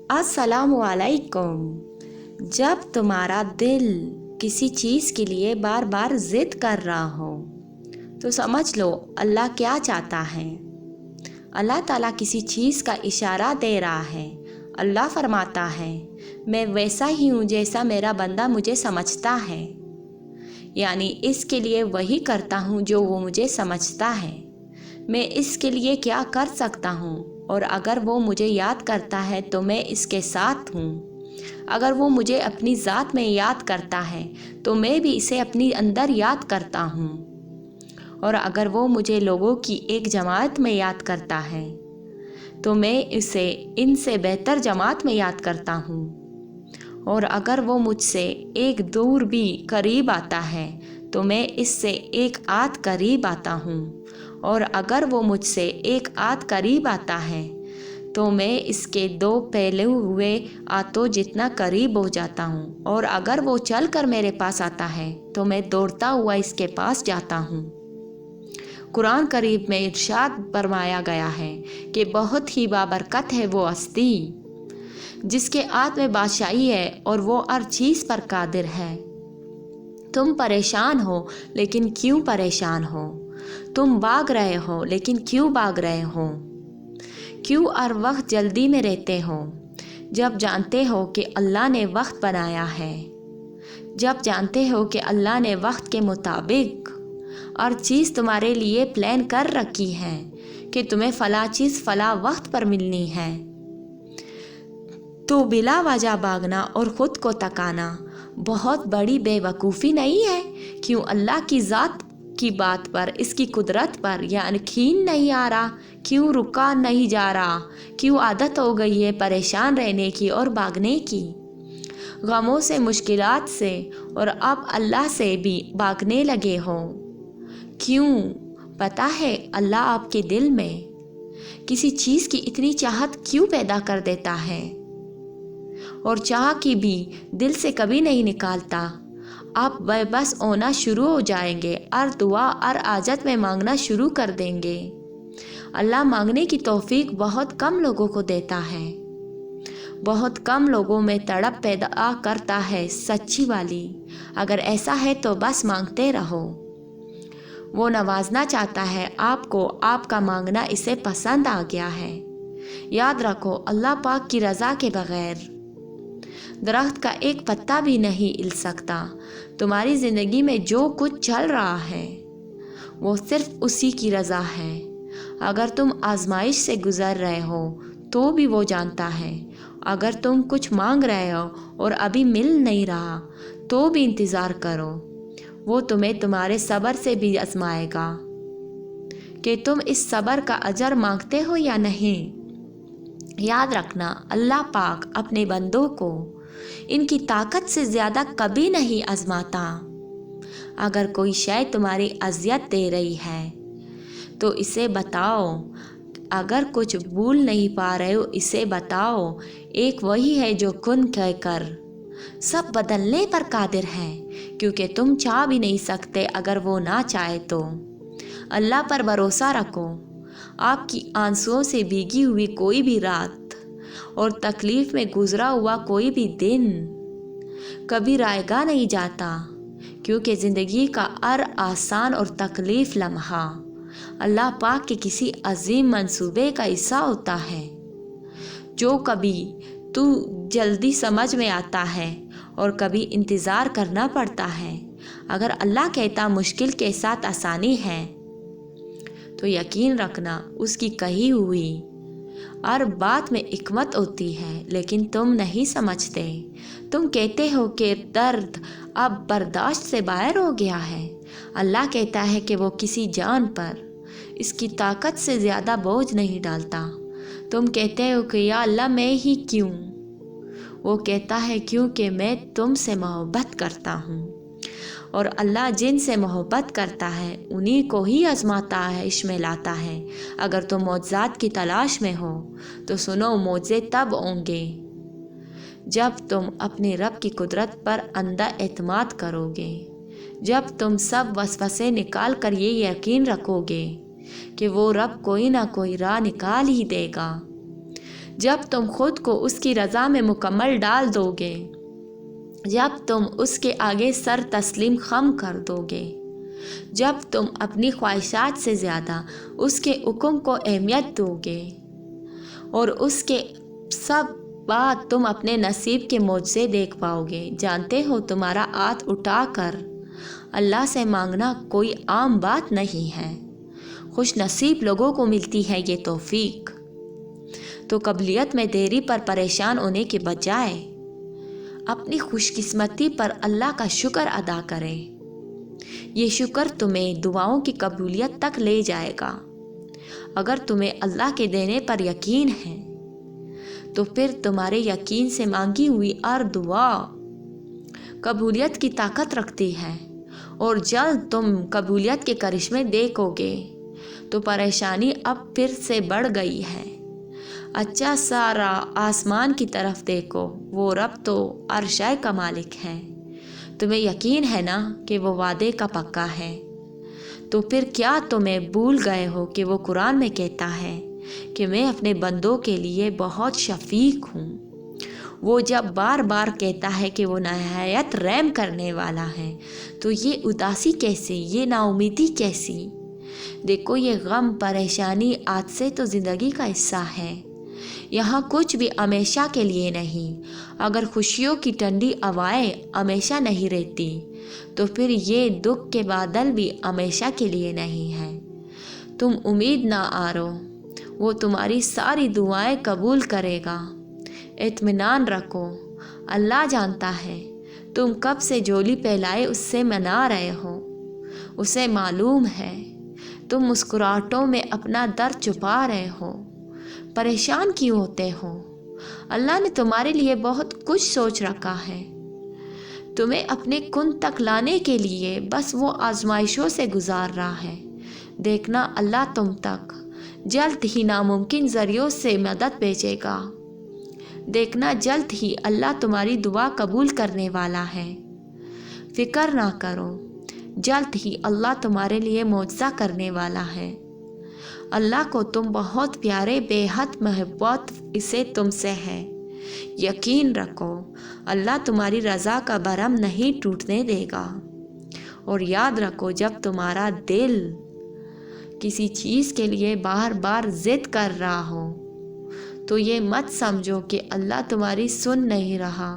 अस्सलामु अलैकुम। जब तुम्हारा दिल किसी चीज़ के लिए बार बार ज़िद कर रहा हो तो समझ लो अल्लाह क्या चाहता है। अल्लाह ताला किसी चीज़ का इशारा दे रहा है। अल्लाह फरमाता है, मैं वैसा ही हूँ जैसा मेरा बंदा मुझे समझता है, यानी इसके लिए वही करता हूँ जो वो मुझे समझता है। मैं इसके लिए क्या कर सकता हूँ, और अगर वो मुझे याद करता है तो मैं इसके साथ हूँ। अगर वो मुझे अपनी ज़ात में याद करता है तो मैं भी इसे अपनी अंदर याद करता हूँ, और अगर वो मुझे लोगों की एक जमात में याद करता है तो मैं इसे इनसे बेहतर जमात में याद करता हूँ, और अगर वो मुझसे एक दूर भी करीब आता है तो मैं इससे एक आध करीब आता हूँ, और अगर वो मुझसे एक आध करीब आता है तो मैं इसके दो फैले हुए आंतों जितना करीब हो जाता हूँ, और अगर वो चल कर मेरे पास आता है तो मैं दौड़ता हुआ इसके पास जाता हूँ। कुरान करीम में इरशाद फरमाया गया है कि बहुत ही बाबरकत है वो हस्ती जिसके हाथ में बादशाही है और वो हर चीज़ पर कादिर है। तुम परेशान हो लेकिन क्यों परेशान हो? तुम भाग रहे हो लेकिन क्यों भाग रहे हो? क्यों हर वक्त जल्दी में रहते हो जब जानते हो कि अल्लाह ने वक्त बनाया है, जब जानते हो कि अल्लाह ने वक्त के मुताबिक हर चीज़ तुम्हारे लिए प्लान कर रखी है कि तुम्हें फ़ला चीज़ फ़ला वक्त पर मिलनी है। तो बिला वजह भागना और ख़ुद को तकाना बहुत बड़ी बेवकूफ़ी नहीं है? क्यों अल्लाह की ज़ात की बात पर, इसकी कुदरत पर यकीन नहीं आ रहा? क्यों रुका नहीं जा रहा? क्यों आदत हो गई है परेशान रहने की और भागने की, गमों से, मुश्किलात से, और अब अल्लाह से भी भागने लगे हो? क्यों? पता है अल्लाह आपके दिल में किसी चीज़ की इतनी चाहत क्यों पैदा कर देता है, और चाह की भी दिल से कभी नहीं निकालता। आप बेबस होना शुरू हो जाएंगे, हर दुआ हर आजत में मांगना शुरू कर देंगे। अल्लाह मांगने की तौफीक बहुत कम लोगों को देता है, बहुत कम लोगों में तड़प पैदा करता है सच्ची वाली। अगर ऐसा है तो बस मांगते रहो। वो नवाजना चाहता है आपको, आपका मांगना इसे पसंद आ गया है। याद रखो अल्लाह पाक की रज़ा के बग़ैर दरख्त का एक पत्ता भी नहीं हिल सकता। तुम्हारी ज़िंदगी में जो कुछ चल रहा है वो सिर्फ उसी की रज़ा है। अगर तुम आजमाइश से गुज़र रहे हो तो भी वो जानता है। अगर तुम कुछ मांग रहे हो और अभी मिल नहीं रहा तो भी इंतज़ार करो, वो तुम्हें तुम्हारे सब्र से भी आजमाएगा कि तुम इस सब्र का अजर मांगते हो या नहीं। याद रखना अल्लाह पाक अपने बंदों को इनकी ताकत से ज़्यादा कभी नहीं आजमाता। अगर कोई शय तुम्हारी अज़ियत दे रही है तो इसे बताओ। अगर कुछ भूल नहीं पा रहे हो इसे बताओ। एक वही है जो कुन कहकर सब बदलने पर कादिर है, क्योंकि तुम चाह भी नहीं सकते अगर वो ना चाहे तो। अल्लाह पर भरोसा रखो। आपकी आंसुओं से भीगी हुई कोई भी रात और तकलीफ़ में गुज़रा हुआ कोई भी दिन कभी रायगा नहीं जाता, क्योंकि ज़िंदगी का हर आसान और तकलीफ़ लम्हा अल्लाह पाक के किसी अजीम मंसूबे का हिस्सा होता है, जो कभी तू जल्दी समझ में आता है और कभी इंतज़ार करना पड़ता है। अगर अल्लाह कहता मुश्किल के साथ आसानी है तो यकीन रखना उसकी कही हुई हर बात में हिकमत होती है, लेकिन तुम नहीं समझते। तुम कहते हो कि दर्द अब बर्दाश्त से बाहर हो गया है। अल्लाह कहता है कि वो किसी जान पर इसकी ताकत से ज़्यादा बोझ नहीं डालता। तुम कहते हो कि या अल्लाह मैं ही क्यों? वो कहता है क्योंकि मैं तुमसे मोहब्बत करता हूँ, और अल्लाह जिनसे मोहब्बत करता है उन्हीं को ही आजमाता है, इसमें लाता है। अगर तुम मौजज़ात की तलाश में हो तो सुनो, मौजे तब होंगे जब तुम अपने रब की कुदरत पर अंधा एतमाद करोगे, जब तुम सब वसवसे निकाल कर ये यकीन रखोगे कि वो रब कोई ना कोई राह निकाल ही देगा, جب تم خود کو اس کی رضا میں مکمل ڈال دو گے، جب تم اس کے آگے سر تسلیم خم کر دو گے، جب تم اپنی خواہشات سے زیادہ اس کے حکم کو اہمیت دو گے اور اس کے سب بعد تم اپنے نصیب کے معجزے دیکھ پاؤ گے۔ جانتے ہو تمہارا ہاتھ اٹھا کر اللہ سے مانگنا کوئی عام بات نہیں ہے، خوش نصیب لوگوں کو ملتی ہے یہ توفیق۔ تو قبولیت میں دیری پر پریشان ہونے کے بجائے اپنی خوش قسمتی پر اللہ کا شکر ادا کریں۔ یہ شکر تمہیں دعاؤں کی قبولیت تک لے جائے گا۔ اگر تمہیں اللہ کے دینے پر یقین ہے تو پھر تمہارے یقین سے مانگی ہوئی ہر دعا قبولیت کی طاقت رکھتی ہے، اور جلد تم قبولیت کے کرشمے دیکھو گے۔ تو پریشانی اب پھر سے بڑھ گئی ہے، اچھا سارا آسمان کی طرف دیکھو، وہ رب تو عرشائے کا مالک ہے۔ تمہیں یقین ہے نا کہ وہ وعدے کا پکا ہے، تو پھر کیا تمہیں بھول گئے ہو کہ وہ قرآن میں کہتا ہے کہ میں اپنے بندوں کے لیے بہت شفیق ہوں۔ وہ جب بار بار کہتا ہے کہ وہ نہایت رحم کرنے والا ہے، تو یہ اداسی کیسی، یہ نا امیدی کیسی؟ دیکھو یہ غم پریشانی آج سے تو زندگی کا حصہ ہے، یہاں کچھ بھی ہمیشہ کے لیے نہیں۔ اگر خوشیوں کی ٹھنڈی ہوائیں ہمیشہ نہیں رہتی تو پھر یہ دکھ کے بادل بھی ہمیشہ کے لیے نہیں ہیں۔ تم امید نہ ہارو، وہ تمہاری ساری دعائیں قبول کرے گا۔ اطمینان رکھو، اللہ جانتا ہے تم کب سے جھولی پھیلائے اس سے منا رہے ہو، اسے معلوم ہے تم مسکراہٹوں میں اپنا درد چھپا رہے ہو۔ پریشان کیوں ہوتے ہو؟ اللہ نے تمہارے لیے بہت کچھ سوچ رکھا ہے، تمہیں اپنے کن تک لانے کے لیے بس وہ آزمائشوں سے گزار رہا ہے۔ دیکھنا اللہ تم تک جلد ہی ناممکن ذریعوں سے مدد بھیجے گا۔ دیکھنا جلد ہی اللہ تمہاری دعا قبول کرنے والا ہے۔ فکر نہ کرو، جلد ہی اللہ تمہارے لیے معجزہ کرنے والا ہے۔ اللہ کو تم بہت پیارے، بے حد محبت اسے تم سے ہے۔ یقین رکھو اللہ تمہاری رضا کا بھرم نہیں ٹوٹنے دے گا۔ اور یاد رکھو جب تمہارا دل کسی چیز کے لیے بار بار ضد کر رہا ہو تو یہ مت سمجھو کہ اللہ تمہاری سن نہیں رہا،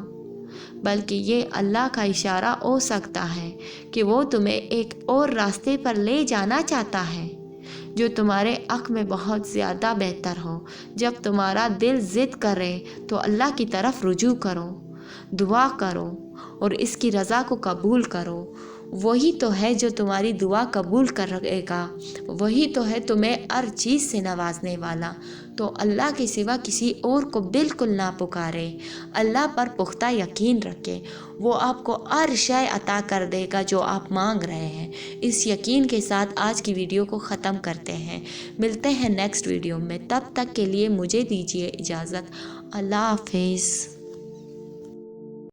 بلکہ یہ اللہ کا اشارہ ہو سکتا ہے کہ وہ تمہیں ایک اور راستے پر لے جانا چاہتا ہے جو تمہارے حق میں بہت زیادہ بہتر ہو۔ جب تمہارا دل ضد کرے تو اللہ کی طرف رجوع کرو، دعا کرو اور اس کی رضا کو قبول کرو۔ وہی تو ہے جو تمہاری دعا قبول کرے گا، وہی تو ہے تمہیں ہر چیز سے نوازنے والا۔ تو اللہ کے سوا کسی اور کو بالکل نہ پکارے، اللہ پر پختہ یقین رکھے، وہ آپ کو ہر شے عطا کر دے گا جو آپ مانگ رہے ہیں۔ اس یقین کے ساتھ آج کی ویڈیو کو ختم کرتے ہیں، ملتے ہیں نیکسٹ ویڈیو میں، تب تک کے لیے مجھے دیجیے اجازت، اللہ حافظ۔